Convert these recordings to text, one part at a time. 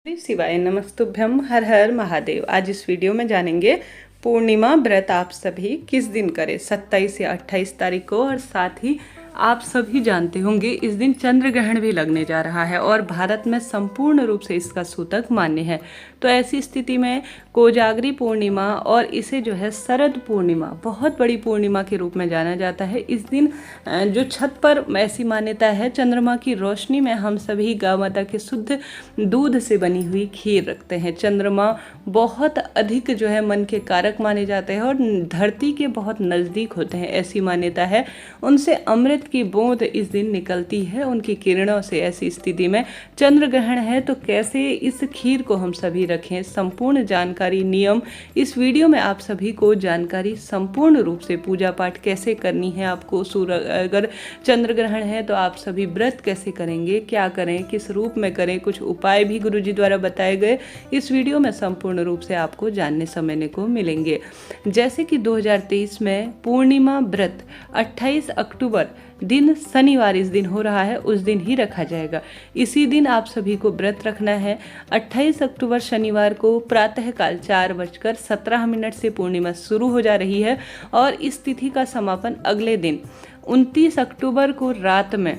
श्री शिवाय नमस्तुभ्यम। हर हर महादेव। आज इस वीडियो में जानेंगे पूर्णिमा व्रत आप सभी किस दिन करें, 27 या 28 तारीख को। और साथ ही आप सभी जानते होंगे इस दिन चंद्र ग्रहण भी लगने जा रहा है और भारत में संपूर्ण रूप से इसका सूतक मान्य है। तो ऐसी स्थिति में कोजागरी पूर्णिमा और इसे जो है शरद पूर्णिमा, बहुत बड़ी पूर्णिमा के रूप में जाना जाता है। इस दिन जो छत पर ऐसी मान्यता है, चंद्रमा की रोशनी में हम सभी गौ माता के शुद्ध दूध से बनी हुई खीर रखते हैं। चंद्रमा बहुत अधिक जो है मन के कारक माने जाते हैं और धरती के बहुत नज़दीक होते हैं, ऐसी मान्यता है। उनसे अमृत की बूंद इस दिन निकलती है उनकी किरणों से। ऐसी स्थिति में चंद्र ग्रहण है तो कैसे इस खीर को हम सभी रखें, संपूर्ण जानकारी नियम इस वीडियो में आप सभी को जानकारी संपूर्ण रूप से। पूजा पाठ कैसे करनी है आपको, अगर चंद्र ग्रहण है तो आप सभी व्रत कैसे करेंगे, क्या करें, किस रूप में करें, कुछ उपाय भी गुरुजी द्वारा बताए गए इस वीडियो में संपूर्ण रूप से आपको जानने समझने को मिलेंगे। जैसे कि 2023 में पूर्णिमा व्रत 28 अक्टूबर दिन शनिवार इस दिन हो रहा है, उस दिन ही रखा जाएगा। इसी दिन आप सभी को व्रत रखना है। 28 अक्टूबर शनिवार को प्रातःकाल 4:17 से पूर्णिमा शुरू हो जा रही है और इस तिथि का समापन अगले दिन 29 अक्टूबर को रात में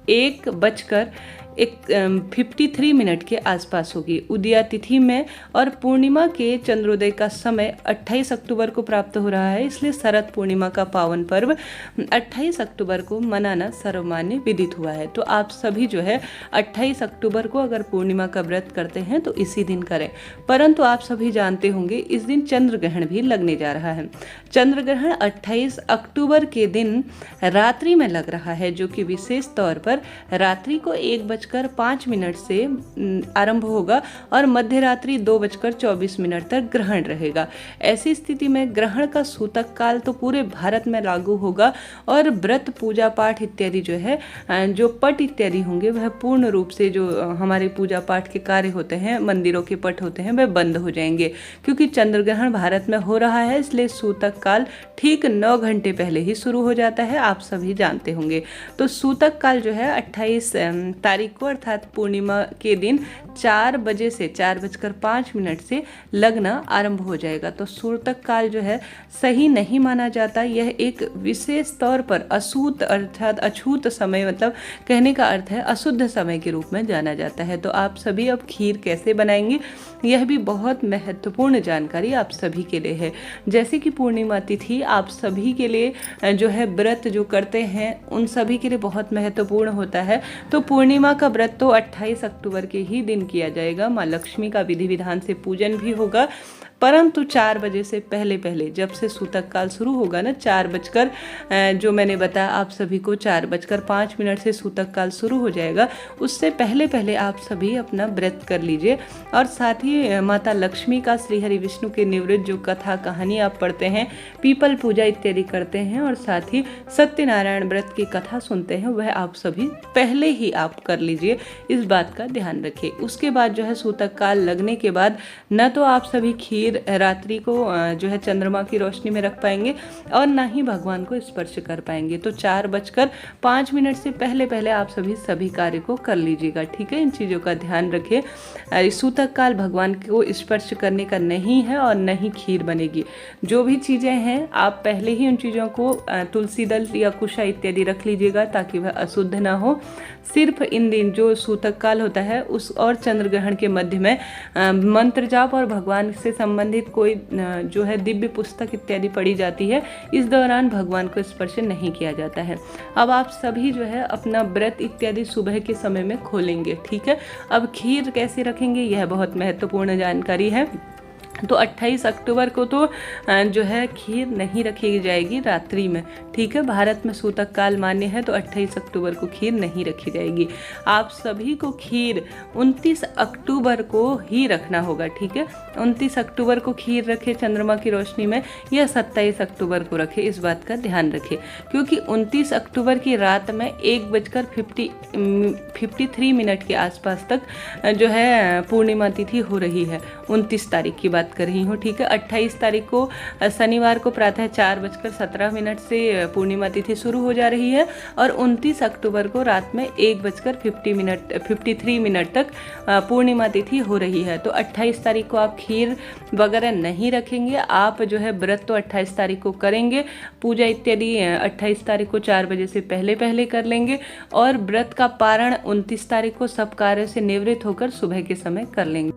1:53 के आसपास होगी उदया तिथि में। और पूर्णिमा के चंद्रोदय का समय 28 अक्टूबर को प्राप्त हो रहा है, इसलिए शरद पूर्णिमा का पावन पर्व 28 अक्टूबर को मनाना सर्वमान्य विदित हुआ है। तो आप सभी जो है 28 अक्टूबर को अगर पूर्णिमा का व्रत करते हैं तो इसी दिन करें। परंतु आप सभी जानते होंगे इस दिन चंद्र ग्रहण भी लगने जा रहा है। चंद्र ग्रहण 28 अक्टूबर के दिन रात्रि में लग रहा है, जो कि विशेष तौर पर रात्रि को 1:05 से आरंभ होगा और मध्य रात्रि 2:24 तक ग्रहण रहेगा। ऐसी स्थिति में ग्रहण का सूतक काल तो पूरे भारत में लागू होगा और व्रत पूजा पाठ इत्यादि जो है, जो पट इत्यादि होंगे वह पूर्ण रूप से, जो हमारे पूजा पाठ के कार्य होते हैं, मंदिरों के पट होते हैं, वह बंद हो जाएंगे। क्योंकि चंद्र ग्रहण भारत में हो रहा है, इसलिए सूतक काल ठीक 9 घंटे पहले ही शुरू हो जाता है, आप सभी जानते होंगे। तो सूतक काल जो है 28 तारीख को अर्थात पूर्णिमा के दिन 4 बजे से 4:05 से लगना आरंभ हो जाएगा। तो सूतक काल जो है सही नहीं माना जाता, यह एक विशेष तौर पर अशुद्ध अर्थात अछूत समय, मतलब कहने का अर्थ है अशुद्ध समय के रूप में जाना जाता है। तो आप सभी अब खीर कैसे बनाएंगे, यह भी बहुत महत्वपूर्ण जानकारी आप सभी के लिए है। जैसे कि पूर्णिमा तिथि आप सभी के लिए जो है व्रत जो करते हैं उन सभी के लिए बहुत महत्वपूर्ण होता है। तो पूर्णिमा का व्रत तो 28 अक्टूबर के ही दिन किया जाएगा। माँ लक्ष्मी का विधि विधान से पूजन भी होगा, परंतु 4 बजे से पहले पहले, जब से सूतक काल शुरू होगा ना, 4 बजकर जो मैंने बताया आप सभी को 4:05 से सूतक काल शुरू हो जाएगा, उससे पहले पहले आप सभी अपना व्रत कर लीजिए। और साथ ही माता लक्ष्मी का, श्री हरि विष्णु के निवृत्त जो कथा कहानी आप पढ़ते हैं, पीपल पूजा इत्यादि करते हैं और साथ ही सत्यनारायण व्रत की कथा सुनते हैं, वह आप सभी पहले ही आप कर लीजिए, इस बात का ध्यान रखिए। उसके बाद जो है सूतक काल लगने के बाद न तो आप सभी खीर रात्रि को जो है चंद्रमा की रोशनी में रख पाएंगे और ना ही भगवान को स्पर्श कर पाएंगे। तो 4:05 से पहले पहले आप सभी कार्य को कर लीजिएगा, ठीक है। इन चीज़ों का ध्यान रखिए। सूतक काल भगवान को स्पर्श करने का नहीं है और न ही खीर बनेगी। जो भी चीज़ें हैं आप पहले ही उन चीज़ों को तुलसी दल या कुशा इत्यादि रख लीजिएगा ताकि वह अशुद्ध ना हो। सिर्फ इन दिन जो सूतक काल होता है उस और चंद्र ग्रहण के मध्य में मंत्र जाप और भगवान से संबंधित कोई जो है दिव्य पुस्तक इत्यादि पढ़ी जाती है, इस दौरान भगवान को स्पर्श नहीं किया जाता है। अब आप सभी जो है अपना व्रत इत्यादि सुबह के समय में खोलेंगे, ठीक है। अब खीर कैसे रखेंगे यह बहुत महत्वपूर्ण जानकारी है। तो 28 अक्टूबर को तो जो है खीर नहीं रखी जाएगी रात्रि में, ठीक है। भारत में सूतक काल मान्य है तो 28 अक्टूबर को खीर नहीं रखी जाएगी। आप सभी को खीर 29 अक्टूबर को ही रखना होगा, ठीक है। 29 अक्टूबर को खीर रखे चंद्रमा की रोशनी में, या 27 अक्टूबर को रखे, इस बात का ध्यान रखें। क्योंकि 29 अक्टूबर की रात में 1:53 के आसपास तक जो है पूर्णिमा तिथि हो रही है। 29 तारीख की बात बात कर रही हूँ, ठीक है। 28 तारीख को शनिवार को प्रातः 4:17 से पूर्णिमा तिथि शुरू हो जा रही है और 29 अक्टूबर को रात में 1:53 तक पूर्णिमा तिथि हो रही है। तो 28 तारीख को आप खीर वगैरह नहीं रखेंगे, आप जो है व्रत तो 28 तारीख को करेंगे, पूजा इत्यादि 28 तारीख को 4 बजे से पहले पहले कर लेंगे और व्रत का पारण 29 तारीख को सब कार्य से निवृत्त होकर सुबह के समय कर लेंगे।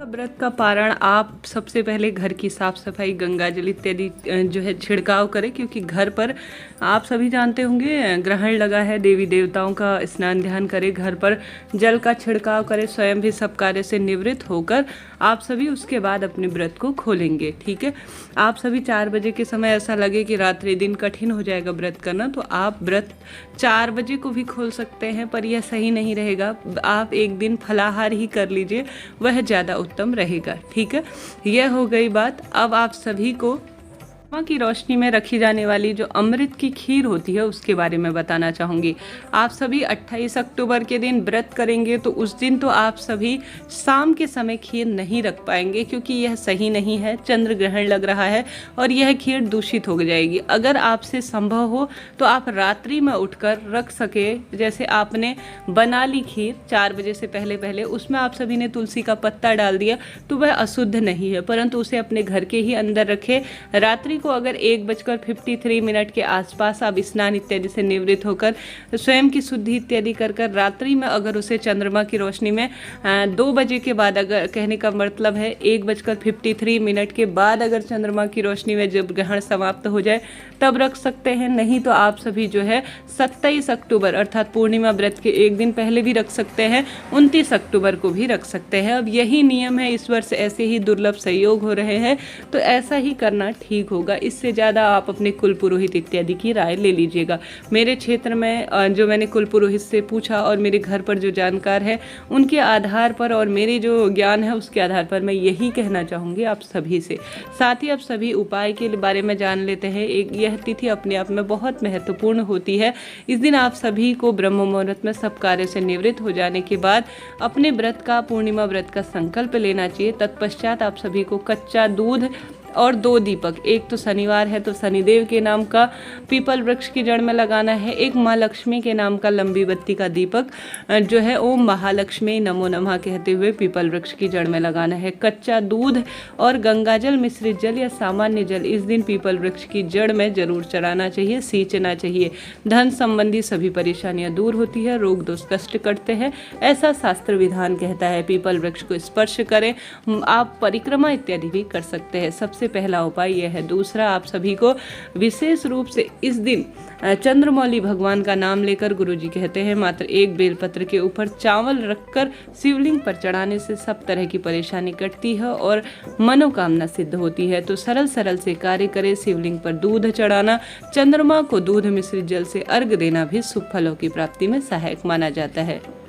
व्रत का पारण आप सबसे पहले घर की साफ सफाई, गंगा जल इत्यादि जो है छिड़काव करें, क्योंकि घर पर आप सभी जानते होंगे ग्रहण लगा है, देवी देवताओं का स्नान ध्यान करें, घर पर जल का छिड़काव करें, स्वयं भी सब कार्य से निवृत्त होकर आप सभी उसके बाद अपने व्रत को खोलेंगे, ठीक है। आप सभी 4 बजे के समय ऐसा लगे कि रात्रि दिन कठिन हो जाएगा व्रत करना, तो आप व्रत 4 बजे को भी खोल सकते हैं, पर यह सही नहीं रहेगा। आप एक दिन फलाहार ही कर लीजिए, वह ज़्यादा उत्तम रहेगा, ठीक है। यह हो गई बात। अब आप सभी को माँ की रोशनी में रखी जाने वाली जो अमृत की खीर होती है उसके बारे में बताना चाहूँगी। आप सभी 28 अक्टूबर के दिन व्रत करेंगे तो उस दिन तो आप सभी शाम के समय खीर नहीं रख पाएंगे, क्योंकि यह सही नहीं है, चंद्र ग्रहण लग रहा है और यह खीर दूषित हो जाएगी। अगर आपसे संभव हो तो आप रात्रि में उठकर रख सके, जैसे आपने बना ली खीर 4 बजे से पहले पहले, उसमें आप सभी ने तुलसी का पत्ता डाल दिया तो वह अशुद्ध नहीं है, परंतु उसे अपने घर के ही अंदर रखें। रात्रि को अगर 1:53 के आसपास आप स्नान इत्यादि से निवृत्त होकर स्वयं की शुद्धि इत्यादि कर रात्रि में अगर उसे चंद्रमा की रोशनी में 2 बजे के बाद, अगर कहने का मतलब है 1:53 के बाद अगर चंद्रमा की रोशनी में जब ग्रहण समाप्त हो जाए तब रख सकते हैं। नहीं तो आप सभी जो है 27 अक्टूबर अर्थात पूर्णिमा व्रत के एक दिन पहले भी रख सकते हैं, 29 अक्टूबर को भी रख सकते हैं। अब यही नियम है, इस वर्ष ऐसे ही दुर्लभ संयोग हो रहे हैं तो ऐसा ही करना ठीक होगा। इससे ज़्यादा आप अपने कुल पुरोहित इत्यादि की राय ले लीजिएगा। मेरे क्षेत्र में जो मैंने कुल पुरोहित से पूछा और मेरे घर पर जो जानकार है उनके आधार पर और मेरे जो ज्ञान है उसके आधार पर मैं यही कहना चाहूँगी आप सभी से। साथ ही आप सभी उपाय के बारे में जान लेते हैं। एक यह तिथि अपने आप में बहुत महत्वपूर्ण होती है। इस दिन आप सभी को ब्रह्म मुहूर्त में सब कार्य से निवृत्त हो जाने के बाद अपने व्रत का, पूर्णिमा व्रत का संकल्प लेना चाहिए। तत्पश्चात आप सभी को कच्चा दूध और 2 दीपक, एक तो शनिवार है तो शनिदेव के नाम का पीपल वृक्ष की जड़ में लगाना है, एक माँ लक्ष्मी के नाम का लंबी बत्ती का दीपक जो है ओम महालक्ष्मी नमो नमः कहते हुए पीपल वृक्ष की जड़ में लगाना है। कच्चा दूध और गंगाजल मिश्रित जल या सामान्य जल इस दिन पीपल वृक्ष की जड़ में जरूर चढ़ाना चाहिए, सींचना चाहिए। धन संबंधी सभी परेशानियां दूर होती है, रोग दोष कष्ट कटते हैं, ऐसा शास्त्र विधान कहता है। पीपल वृक्ष को स्पर्श करें, आप परिक्रमा इत्यादि भी कर सकते हैं। सबसे पहला उपाय यह है। दूसरा, आप सभी को विशेष रूप से इस दिन चंद्रमौली भगवान का नाम लेकर गुरुजी कहते हैं मात्र एक बेलपत्र के ऊपर चावल रखकर शिवलिंग पर चढ़ाने से सब तरह की परेशानी कटती है और मनोकामना सिद्ध होती है। तो सरल सरल से कार्य करें। शिवलिंग पर दूध चढ़ाना, चंद्रमा को दूध मिश्रित जल से अर्घ देना भी शुभ फलों की प्राप्ति में सहायक माना जाता है।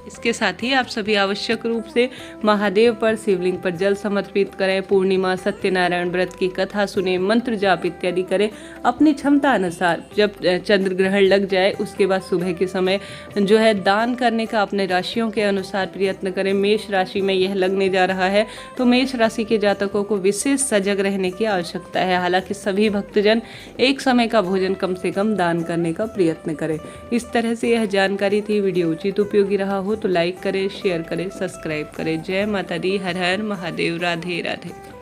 इसके साथ ही आप सभी आवश्यक रूप से महादेव पर, शिवलिंग पर जल समर्पित करें। पूर्णिमा, सत्यनारायण व्रत की कथा सुने, मंत्र जाप इत्यादि करें। अपनी क्षमता अनुसार जब चंद्र ग्रहण लग जाए उसके बाद सुबह के समय जो है दान करने का अपने राशियों के अनुसार प्रयत्न करें। मेष राशि में यह लगने जा रहा है तो मेष राशि के जातकों को विशेष सजग रहने की आवश्यकता है। हालांकि सभी भक्तजन एक समय का भोजन कम से कम दान करने का प्रयत्न करें। इस तरह से यह जानकारी थी। वीडियो उचित उपयोगी रहा हो तो लाइक करें, शेयर करें, सब्सक्राइब करें। जय माता दी। हर हर महादेव। राधे राधे।